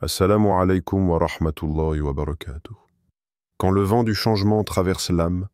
Assalamu alaikum wa rahmatullahi wa barakatuh. Quand le vent du changement traverse l'âme,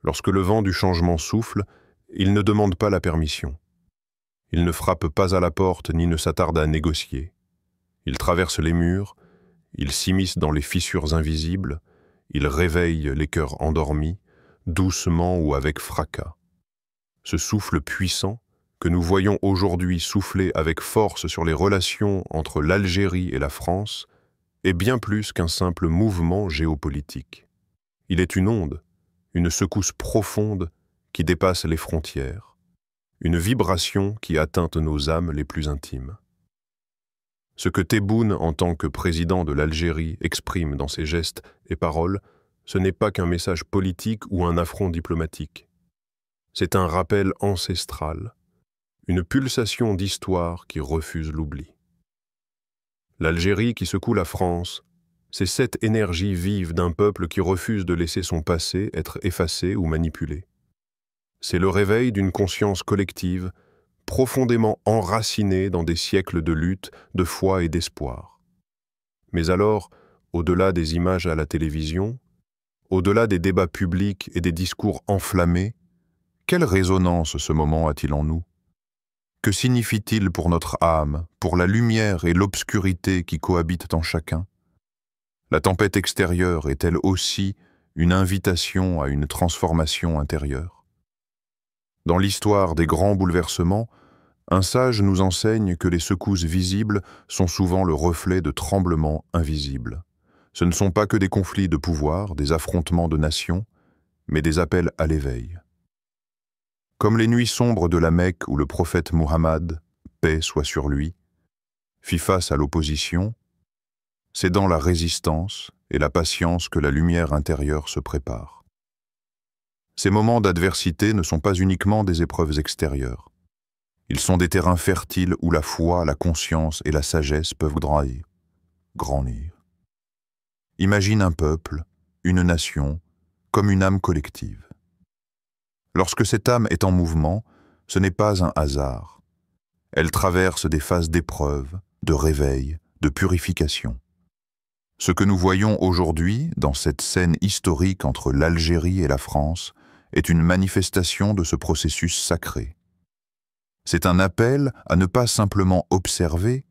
lorsque le vent du changement souffle, il ne demande pas la permission. Il ne frappe pas à la porte ni ne s'attarde à négocier. Il traverse les murs, il s'immisce dans les fissures invisibles, il réveille les cœurs endormis, doucement ou avec fracas. Ce souffle puissant, que nous voyons aujourd'hui souffler avec force sur les relations entre l'Algérie et la France, est bien plus qu'un simple mouvement géopolitique. Il est une onde, une secousse profonde qui dépasse les frontières, une vibration qui atteint nos âmes les plus intimes. Ce que Tebboune, en tant que président de l'Algérie, exprime dans ses gestes et paroles, ce n'est pas qu'un message politique ou un affront diplomatique. C'est un rappel ancestral, une pulsation d'histoire qui refuse l'oubli. L'Algérie qui secoue la France, c'est cette énergie vive d'un peuple qui refuse de laisser son passé être effacé ou manipulé. C'est le réveil d'une conscience collective, profondément enracinée dans des siècles de lutte, de foi et d'espoir. Mais alors, au-delà des images à la télévision, au-delà des débats publics et des discours enflammés, quelle résonance ce moment a-t-il en nous ? Que signifie-t-il pour notre âme, pour la lumière et l'obscurité qui cohabitent en chacun? La tempête extérieure est-elle aussi une invitation à une transformation intérieure? Dans l'histoire des grands bouleversements, un sage nous enseigne que les secousses visibles sont souvent le reflet de tremblements invisibles. Ce ne sont pas que des conflits de pouvoir, des affrontements de nations, mais des appels à l'éveil. Comme les nuits sombres de la Mecque où le prophète Muhammad, paix soit sur lui, fit face à l'opposition, c'est dans la résistance et la patience que la lumière intérieure se prépare. Ces moments d'adversité ne sont pas uniquement des épreuves extérieures. Ils sont des terrains fertiles où la foi, la conscience et la sagesse peuvent grandir. Imagine un peuple, une nation, comme une âme collective. Lorsque cette âme est en mouvement, ce n'est pas un hasard. Elle traverse des phases d'épreuve, de réveil, de purification. Ce que nous voyons aujourd'hui, dans cette scène historique entre l'Algérie et la France, est une manifestation de ce processus sacré. C'est un appel à ne pas simplement observer,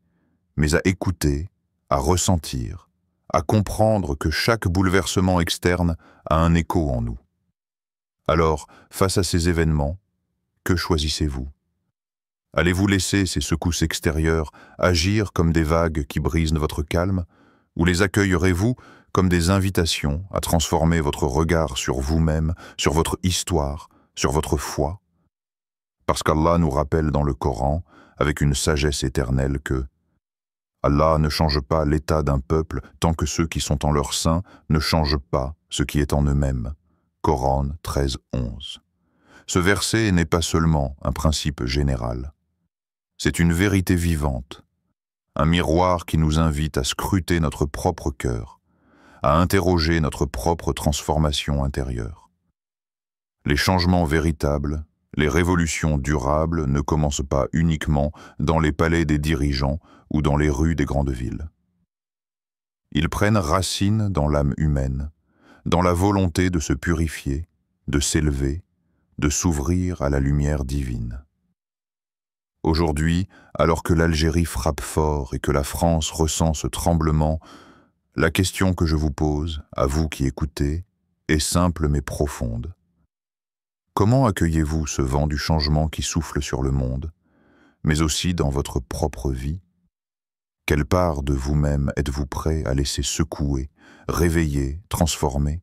mais à écouter, à ressentir, à comprendre que chaque bouleversement externe a un écho en nous. Alors, face à ces événements, que choisissez-vous? Allez-vous laisser ces secousses extérieures agir comme des vagues qui brisent votre calme, ou les accueillerez-vous comme des invitations à transformer votre regard sur vous-même, sur votre histoire, sur votre foi? Parce qu'Allah nous rappelle dans le Coran, avec une sagesse éternelle, que Allah ne change pas l'état d'un peuple tant que ceux qui sont en leur sein ne changent pas ce qui est en eux-mêmes. Coran 13:11. Ce verset n'est pas seulement un principe général. C'est une vérité vivante, un miroir qui nous invite à scruter notre propre cœur, à interroger notre propre transformation intérieure. Les changements véritables, les révolutions durables ne commencent pas uniquement dans les palais des dirigeants ou dans les rues des grandes villes. Ils prennent racine dans l'âme humaine, dans la volonté de se purifier, de s'élever, de s'ouvrir à la lumière divine. Aujourd'hui, alors que l'Algérie frappe fort et que la France ressent ce tremblement, la question que je vous pose, à vous qui écoutez, est simple mais profonde. Comment accueillez-vous ce vent du changement qui souffle sur le monde, mais aussi dans votre propre vie? Quelle part de vous-même êtes-vous prêt à laisser secouer, réveiller, transformer?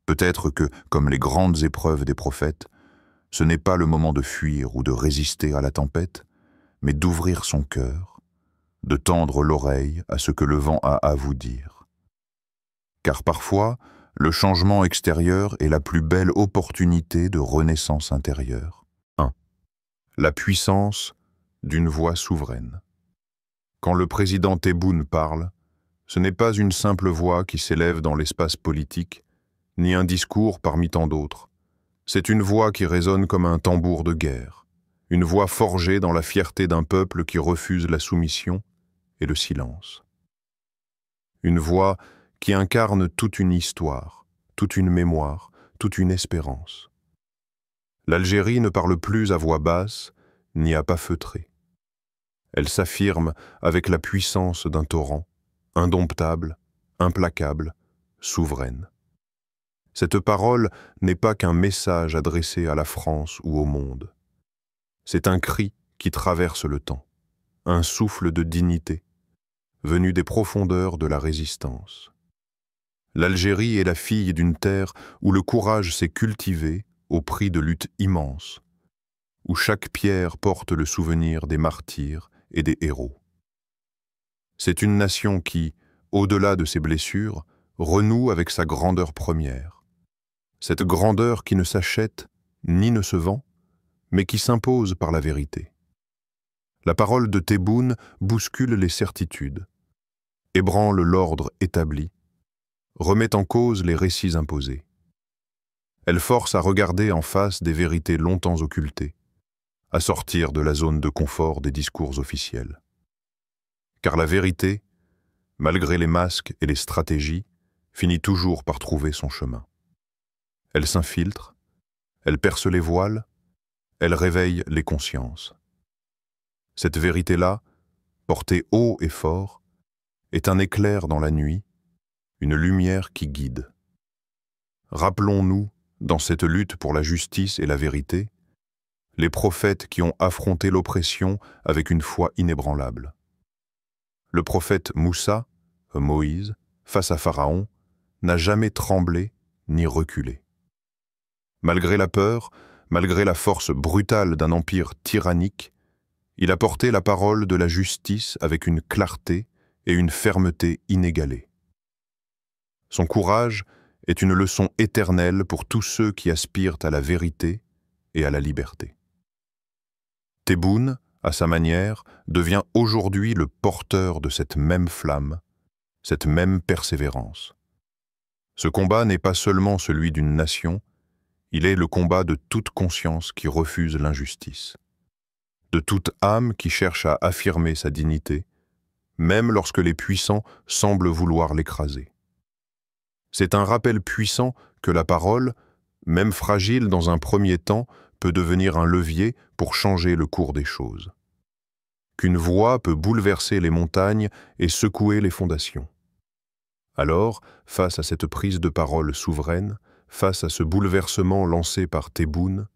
Peut-être que, comme les grandes épreuves des prophètes, ce n'est pas le moment de fuir ou de résister à la tempête, mais d'ouvrir son cœur, de tendre l'oreille à ce que le vent a à vous dire. Car parfois, le changement extérieur est la plus belle opportunité de renaissance intérieure. 1. La puissance d'une voix souveraine. Quand le président Tebboune parle, ce n'est pas une simple voix qui s'élève dans l'espace politique, ni un discours parmi tant d'autres. C'est une voix qui résonne comme un tambour de guerre, une voix forgée dans la fierté d'un peuple qui refuse la soumission et le silence. une voix qui incarne toute une histoire, toute une mémoire, toute une espérance. L'Algérie ne parle plus à voix basse, ni à pas feutrés. Elle s'affirme avec la puissance d'un torrent, indomptable, implacable, souveraine. Cette parole n'est pas qu'un message adressé à la France ou au monde. C'est un cri qui traverse le temps, un souffle de dignité, venu des profondeurs de la résistance. L'Algérie est la fille d'une terre où le courage s'est cultivé au prix de luttes immenses, où chaque pierre porte le souvenir des martyrs et des héros. C'est une nation qui, au-delà de ses blessures, renoue avec sa grandeur première. Cette grandeur qui ne s'achète ni ne se vend, mais qui s'impose par la vérité. La parole de Tebboune bouscule les certitudes, ébranle l'ordre établi, remet en cause les récits imposés. Elle force à regarder en face des vérités longtemps occultées, à sortir de la zone de confort des discours officiels. Car la vérité, malgré les masques et les stratégies, finit toujours par trouver son chemin. Elle s'infiltre, elle perce les voiles, elle réveille les consciences. Cette vérité-là, portée haut et fort, est un éclair dans la nuit, une lumière qui guide. Rappelons-nous, dans cette lutte pour la justice et la vérité, les prophètes qui ont affronté l'oppression avec une foi inébranlable. Le prophète Moussa, Moïse, face à Pharaon, n'a jamais tremblé ni reculé. Malgré la peur, malgré la force brutale d'un empire tyrannique, il a porté la parole de la justice avec une clarté et une fermeté inégalées. Son courage est une leçon éternelle pour tous ceux qui aspirent à la vérité et à la liberté. Tebboune, à sa manière, devient aujourd'hui le porteur de cette même flamme, cette même persévérance. Ce combat n'est pas seulement celui d'une nation, il est le combat de toute conscience qui refuse l'injustice, de toute âme qui cherche à affirmer sa dignité, même lorsque les puissants semblent vouloir l'écraser. C'est un rappel puissant que la parole, même fragile dans un premier temps, peut devenir un levier pour changer le cours des choses. Qu'une voix peut bouleverser les montagnes et secouer les fondations. Alors, face à cette prise de parole souveraine, face à ce bouleversement lancé par Tebboune,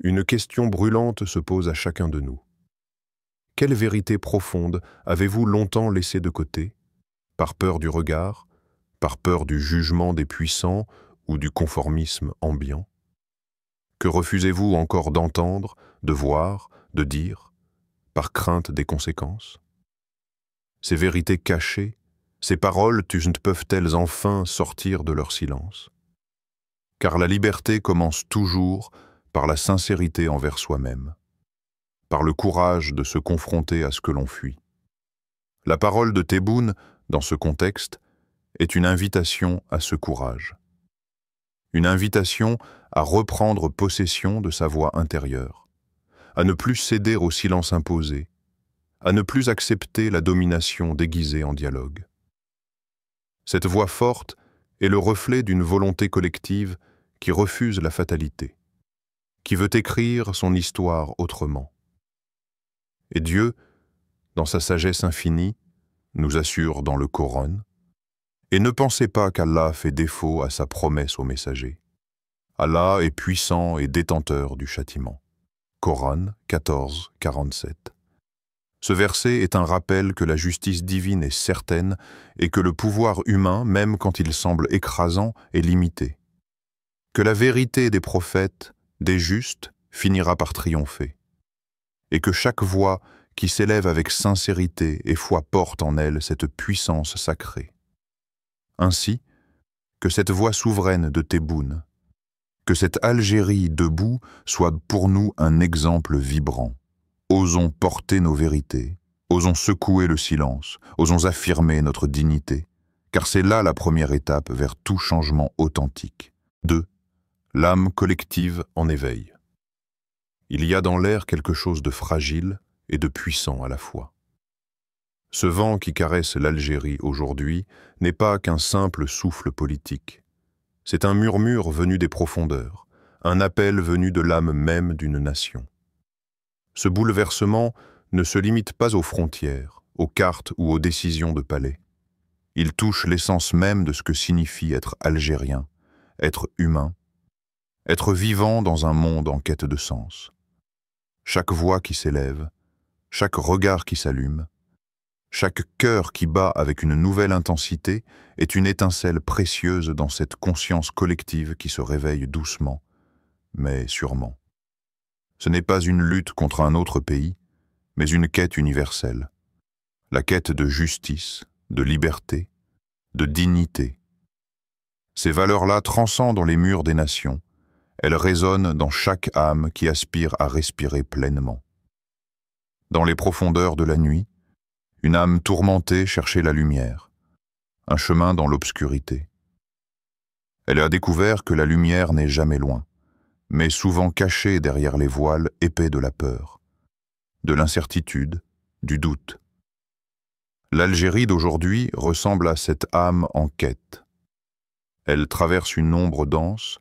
une question brûlante se pose à chacun de nous. Quelle vérité profonde avez-vous longtemps laissée de côté, par peur du regard, par peur du jugement des puissants ou du conformisme ambiant? Que refusez-vous encore d'entendre, de voir, de dire, par crainte des conséquences? Ces vérités cachées, ces paroles peuvent-elles enfin sortir de leur silence? Car la liberté commence toujours par la sincérité envers soi-même, par le courage de se confronter à ce que l'on fuit. La parole de Tebboune, dans ce contexte, est une invitation à ce courage. Une invitation à reprendre possession de sa voix intérieure, à ne plus céder au silence imposé, à ne plus accepter la domination déguisée en dialogue. Cette voix forte est le reflet d'une volonté collective qui refuse la fatalité, qui veut écrire son histoire autrement. Et Dieu, dans sa sagesse infinie, nous assure dans le Coran: « Et ne pensez pas qu'Allah fait défaut à sa promesse aux messagers. Allah est puissant et détenteur du châtiment. » Coran 14, 47. Ce verset est un rappel que la justice divine est certaine et que le pouvoir humain, même quand il semble écrasant, est limité. Que la vérité des prophètes, des justes, finira par triompher. Et que chaque voix qui s'élève avec sincérité et foi porte en elle cette puissance sacrée. Ainsi, que cette voix souveraine de Tebboune, que cette Algérie debout soit pour nous un exemple vibrant. Osons porter nos vérités, osons secouer le silence, osons affirmer notre dignité, car c'est là la première étape vers tout changement authentique. 2. L'âme collective en éveil. Il y a dans l'air quelque chose de fragile et de puissant à la fois. Ce vent qui caresse l'Algérie aujourd'hui n'est pas qu'un simple souffle politique. C'est un murmure venu des profondeurs, un appel venu de l'âme même d'une nation. Ce bouleversement ne se limite pas aux frontières, aux cartes ou aux décisions de palais. Il touche l'essence même de ce que signifie être algérien, être humain, être vivant dans un monde en quête de sens. Chaque voix qui s'élève, chaque regard qui s'allume, chaque cœur qui bat avec une nouvelle intensité est une étincelle précieuse dans cette conscience collective qui se réveille doucement, mais sûrement. Ce n'est pas une lutte contre un autre pays, mais une quête universelle. La quête de justice, de liberté, de dignité. Ces valeurs-là transcendent les murs des nations. Elles résonnent dans chaque âme qui aspire à respirer pleinement. Dans les profondeurs de la nuit, une âme tourmentée cherchait la lumière, un chemin dans l'obscurité. Elle a découvert que la lumière n'est jamais loin, mais souvent cachée derrière les voiles épais de la peur, de l'incertitude, du doute. L'Algérie d'aujourd'hui ressemble à cette âme en quête. Elle traverse une ombre dense,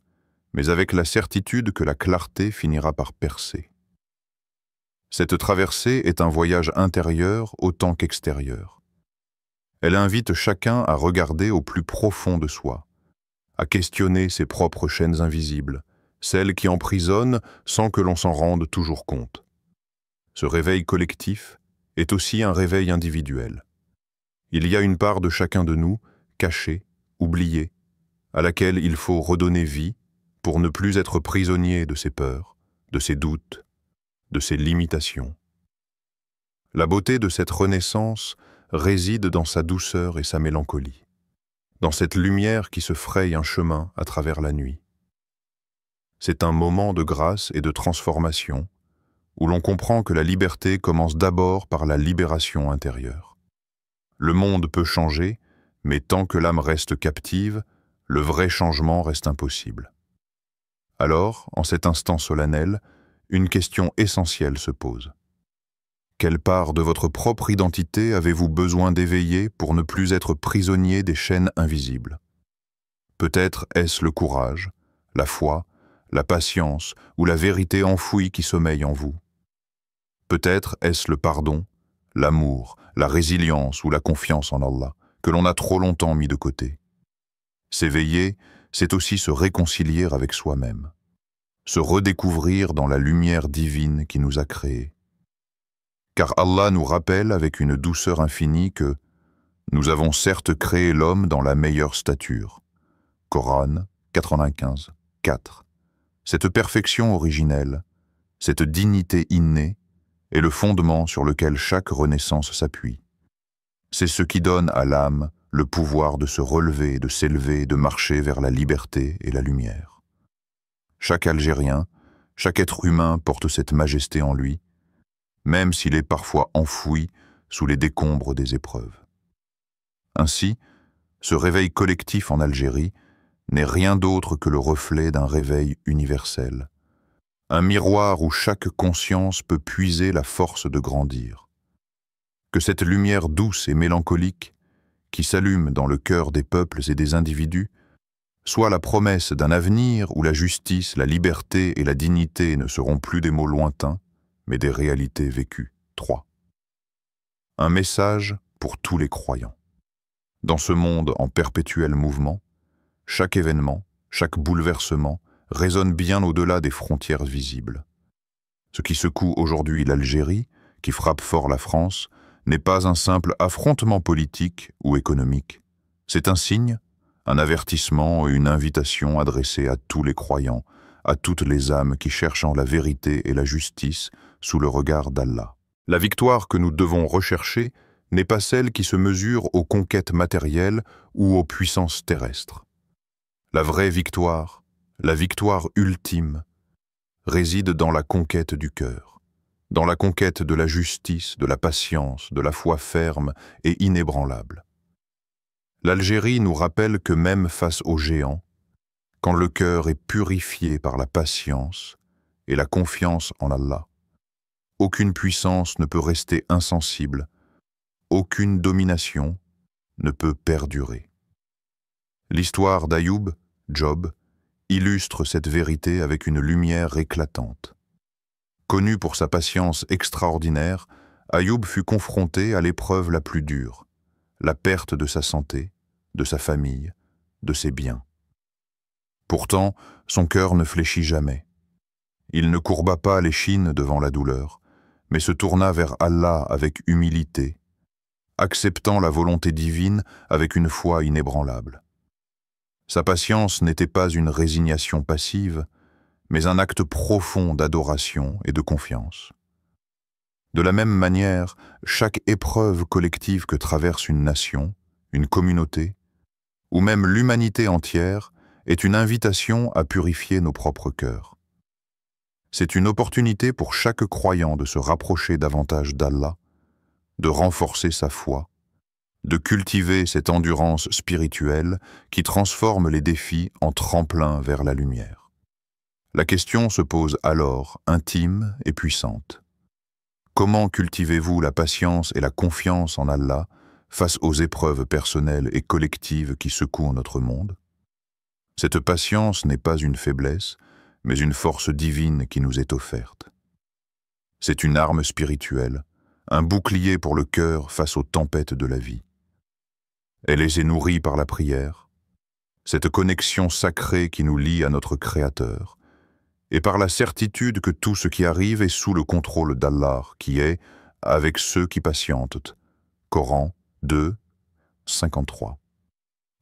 mais avec la certitude que la clarté finira par percer. Cette traversée est un voyage intérieur autant qu'extérieur. Elle invite chacun à regarder au plus profond de soi, à questionner ses propres chaînes invisibles, celles qui emprisonnent sans que l'on s'en rende toujours compte. Ce réveil collectif est aussi un réveil individuel. Il y a une part de chacun de nous, cachée, oubliée, à laquelle il faut redonner vie pour ne plus être prisonnier de ses peurs, de ses doutes, de ses limitations. La beauté de cette renaissance réside dans sa douceur et sa mélancolie, dans cette lumière qui se fraye un chemin à travers la nuit. C'est un moment de grâce et de transformation où l'on comprend que la liberté commence d'abord par la libération intérieure. Le monde peut changer, mais tant que l'âme reste captive, le vrai changement reste impossible. Alors, en cet instant solennel, une question essentielle se pose. Quelle part de votre propre identité avez-vous besoin d'éveiller pour ne plus être prisonnier des chaînes invisibles? Peut-être est-ce le courage, la foi, la patience ou la vérité enfouie qui sommeille en vous. Peut-être est-ce le pardon, l'amour, la résilience ou la confiance en Allah, que l'on a trop longtemps mis de côté. S'éveiller, c'est aussi se réconcilier avec soi-même, se redécouvrir dans la lumière divine qui nous a créés. Car Allah nous rappelle avec une douceur infinie que nous avons certes créé l'homme dans la meilleure stature. Coran 95, 4. Cette perfection originelle, cette dignité innée, est le fondement sur lequel chaque renaissance s'appuie. C'est ce qui donne à l'âme le pouvoir de se relever, de s'élever, de marcher vers la liberté et la lumière. Chaque Algérien, chaque être humain porte cette majesté en lui, même s'il est parfois enfoui sous les décombres des épreuves. Ainsi, ce réveil collectif en Algérie n'est rien d'autre que le reflet d'un réveil universel, un miroir où chaque conscience peut puiser la force de grandir. Que cette lumière douce et mélancolique, qui s'allume dans le cœur des peuples et des individus, soit la promesse d'un avenir où la justice, la liberté et la dignité ne seront plus des mots lointains, mais des réalités vécues. 3. Un message pour tous les croyants. Dans ce monde en perpétuel mouvement, chaque événement, chaque bouleversement résonne bien au-delà des frontières visibles. Ce qui secoue aujourd'hui l'Algérie, qui frappe fort la France, n'est pas un simple affrontement politique ou économique. C'est un signe, un avertissement et une invitation adressée à tous les croyants, à toutes les âmes qui cherchent en la vérité et la justice sous le regard d'Allah. La victoire que nous devons rechercher n'est pas celle qui se mesure aux conquêtes matérielles ou aux puissances terrestres. La vraie victoire, la victoire ultime, réside dans la conquête du cœur, dans la conquête de la justice, de la patience, de la foi ferme et inébranlable. L'Algérie nous rappelle que même face aux géants, quand le cœur est purifié par la patience et la confiance en Allah, aucune puissance ne peut rester insensible, aucune domination ne peut perdurer. L'histoire d'Ayoub, Job, illustre cette vérité avec une lumière éclatante. Connu pour sa patience extraordinaire, Ayoub fut confronté à l'épreuve la plus dure, la perte de sa santé, de sa famille, de ses biens. Pourtant, son cœur ne fléchit jamais. Il ne courba pas l'échine devant la douleur, mais se tourna vers Allah avec humilité, acceptant la volonté divine avec une foi inébranlable. Sa patience n'était pas une résignation passive, mais un acte profond d'adoration et de confiance. De la même manière, chaque épreuve collective que traverse une nation, une communauté, ou même l'humanité entière, est une invitation à purifier nos propres cœurs. C'est une opportunité pour chaque croyant de se rapprocher davantage d'Allah, de renforcer sa foi, de cultiver cette endurance spirituelle qui transforme les défis en tremplin vers la lumière. La question se pose alors, intime et puissante. Comment cultivez-vous la patience et la confiance en Allah face aux épreuves personnelles et collectives qui secouent notre monde? Cette patience n'est pas une faiblesse, mais une force divine qui nous est offerte. C'est une arme spirituelle, un bouclier pour le cœur face aux tempêtes de la vie. Elle est nourrie par la prière, cette connexion sacrée qui nous lie à notre Créateur, et par la certitude que tout ce qui arrive est sous le contrôle d'Allah, qui est avec ceux qui patientent. Coran 2, 53.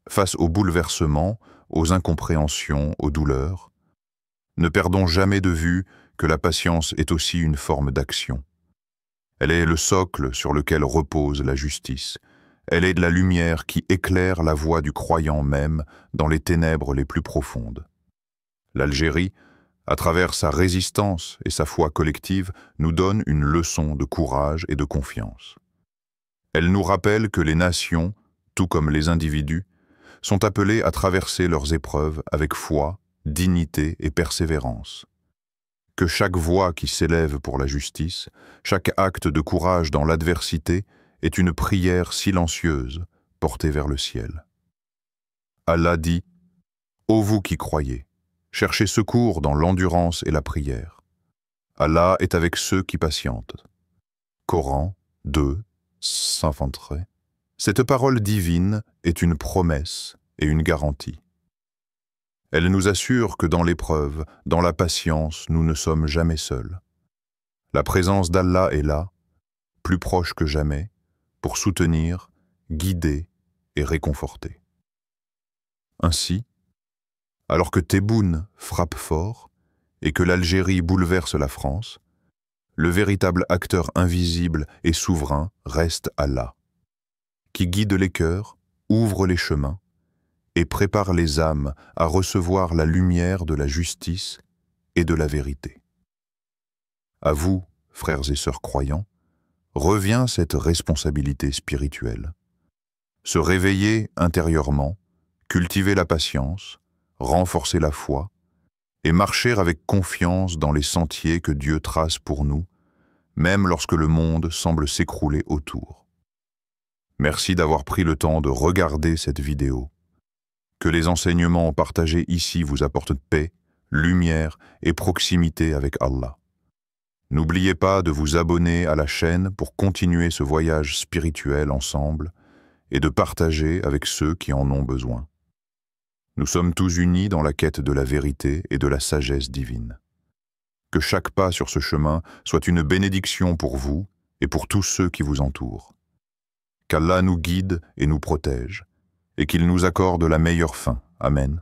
Face aux bouleversements, aux incompréhensions, aux douleurs, ne perdons jamais de vue que la patience est aussi une forme d'action. Elle est le socle sur lequel repose la justice. Elle est de la lumière qui éclaire la voie du croyant même dans les ténèbres les plus profondes. L'Algérie, à travers sa résistance et sa foi collective, nous donne une leçon de courage et de confiance. Elle nous rappelle que les nations, tout comme les individus, sont appelés à traverser leurs épreuves avec foi, dignité et persévérance. Que chaque voix qui s'élève pour la justice, chaque acte de courage dans l'adversité est une prière silencieuse portée vers le ciel. Allah dit « Ô vous qui croyez, cherchez secours dans l'endurance et la prière. Allah est avec ceux qui patientent. » Coran 2, 53. Cette parole divine est une promesse et une garantie. Elle nous assure que dans l'épreuve, dans la patience, nous ne sommes jamais seuls. La présence d'Allah est là, plus proche que jamais, pour soutenir, guider et réconforter. Ainsi, alors que Tebboune frappe fort et que l'Algérie bouleverse la France, le véritable acteur invisible et souverain reste Allah, qui guide les cœurs, ouvre les chemins et prépare les âmes à recevoir la lumière de la justice et de la vérité. À vous, frères et sœurs croyants, revient cette responsabilité spirituelle. Se réveiller intérieurement, cultiver la patience, renforcer la foi et marcher avec confiance dans les sentiers que Dieu trace pour nous, même lorsque le monde semble s'écrouler autour. Merci d'avoir pris le temps de regarder cette vidéo. Que les enseignements partagés ici vous apportent paix, lumière et proximité avec Allah. N'oubliez pas de vous abonner à la chaîne pour continuer ce voyage spirituel ensemble et de partager avec ceux qui en ont besoin. Nous sommes tous unis dans la quête de la vérité et de la sagesse divine. Que chaque pas sur ce chemin soit une bénédiction pour vous et pour tous ceux qui vous entourent. Qu'Allah nous guide et nous protège, et qu'il nous accorde la meilleure fin. Amen.